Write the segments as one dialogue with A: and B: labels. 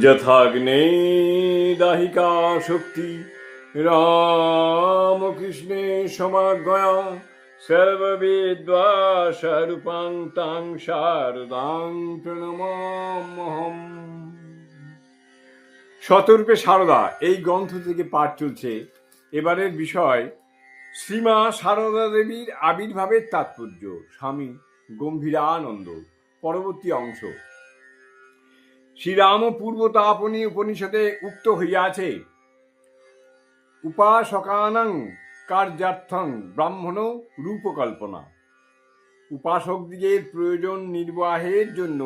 A: যথাগ্নে দাহিকা শক্তি রামকৃষ্ণে সমাগয়া সর্ববিদ্বাসরূপাং তাং শারদাং প্রণমাম্যহম। শতরূপে সারদা এই গ্রন্থ থেকে পাঠ চলছে। এবারের বিষয় শ্রীমা সারদা দেবীর আবির্ভাবের তাৎপর্য, স্বামী গম্ভীরানন্দ। পরবর্তী অংশ। শ্রীরাম পূর্বতাপনী উপনিষদে উক্ত হইয়াছে, উপাসকানাং কার্যার্থং ব্রাহ্মণ রূপকল্পনা। উপাসকদিগের প্রয়োজন নির্বাহের জন্য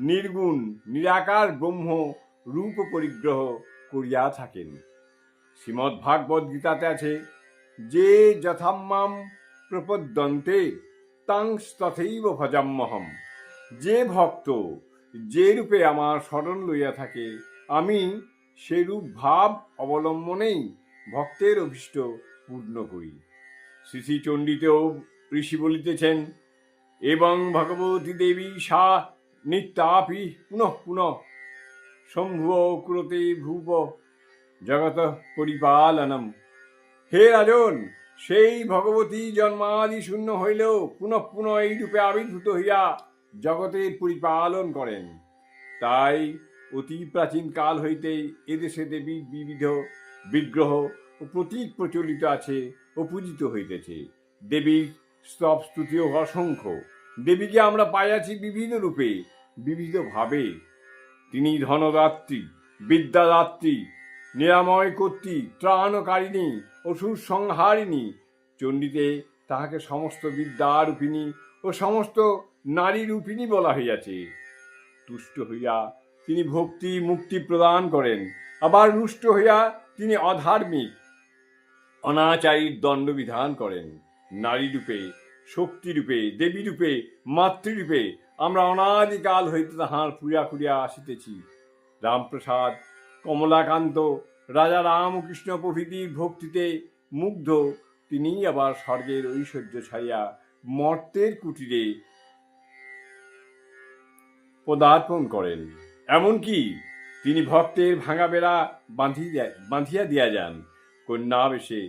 A: নির্গুণ নিরাকার ব্রহ্ম রূপ পরিগ্রহ করিয়া থাকেন। শ্রীমদ্ ভাগবত গীতাতে আছে, যে যথাম্মাম প্রপদ্যন্তে তাং তথৈব ভজাম্যহম। যে ভক্ত যে রূপে আমার শরণ লইয়া থাকে, আমি সেরূপ ভাব অবলম্বনেই ভক্তের অভীষ্ট পূর্ণ করি। শ্রী শ্রী চণ্ডীতেও ঋষি বলিতেছেন, এবং ভগবতী দেবী সা নিত্যাপি পুনঃ পুনঃ শম্ভুব কুরতে ভুব জগত পরিপালনম। হে রাজন, সেই ভগবতী জন্মাদি শূন্য হইলেও পুনঃ পুনঃ এই রূপে আবির্ভূত হইয়া জগতের পরিপালন করেন। তাই অতি প্রাচীন কাল হইতেই এদেশে দেবীর বিবিধ বিগ্রহ ও প্রতীক প্রচলিত আছে ও পূজিত হইতেছে। দেবীর স্তব স্তুতিও অসংখ্য। দেবীকে আমরা পাইয়াছি বিবিধ রূপে, বিবিধ ভাবে। তিনি ধনদাত্রী, বিদ্যাদাত্রী, নিরাময় কর্ত্রী, ত্রাণকারিণী, অসুর সংহারিণী। চণ্ডীতে তাহাকে সমস্ত বিদ্যারূপিণী ও সমস্ত নারী রূপিণী বলা হইয়াছে। তুষ্ট হইয়া তিনি ভক্তি মুক্তি প্রদান করেন, আবার রুষ্ট হইয়া তিনি অধার্মিক অনাচারীর দণ্ড বিধান করেন। নারী রূপে, শক্তি রূপে, দেবী রূপে, মাতৃরূপে আমরা অনাদিকাল হইতে তাহার পূজা করিয়া আসিতেছি। রামপ্রসাদ, কমলাকান্ত, রাজা রামকৃষ্ণ প্রভৃতির ভক্তিতে মুগ্ধ তিনি আবার স্বর্গের ঐশ্বর্য ছাড়িয়া মর্তের কুটিরে পদার্পণ করেন। এমনকি তিনি ভক্তের ভাঙা বেড়া বাঁধিয়া দিয়া যান। কন্যা বেশে,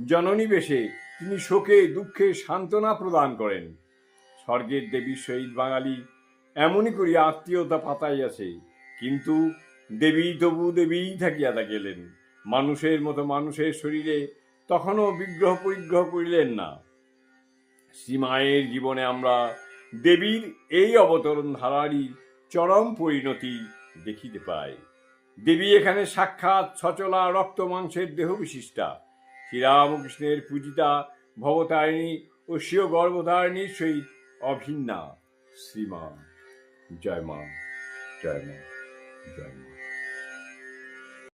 A: জননী বেশে তিনি শোকে দুঃখে সান্ত্বনা প্রদান করেন। স্বর্গের দেবীর সহিত বাঙালি এমনই করিয়া আত্মীয়তা পাতাইয়াছে, কিন্তু দেবী তবু দেবীই থাকিয়া গেলেন। মানুষের মতো মানুষের শরীরে তখনও বিগ্রহ পরিগ্রহ করিলেন না। শ্রীমায়ের জীবনে আমরা দেবীর এই অবতরণ ধারারই চরম পরিণতি দেখিতে পাই। দেবী এখানে সাক্ষাৎ সচলা রক্ত মাংসের দেহ বিশিষ্টা, শ্রীরামকৃষ্ণের পূজিতা ভবতারিণী ও স্বীয় গর্ভধারিণীর সহিত অভিন্না। শ্রীমা, জয় মা, জয় মা, জয় মা।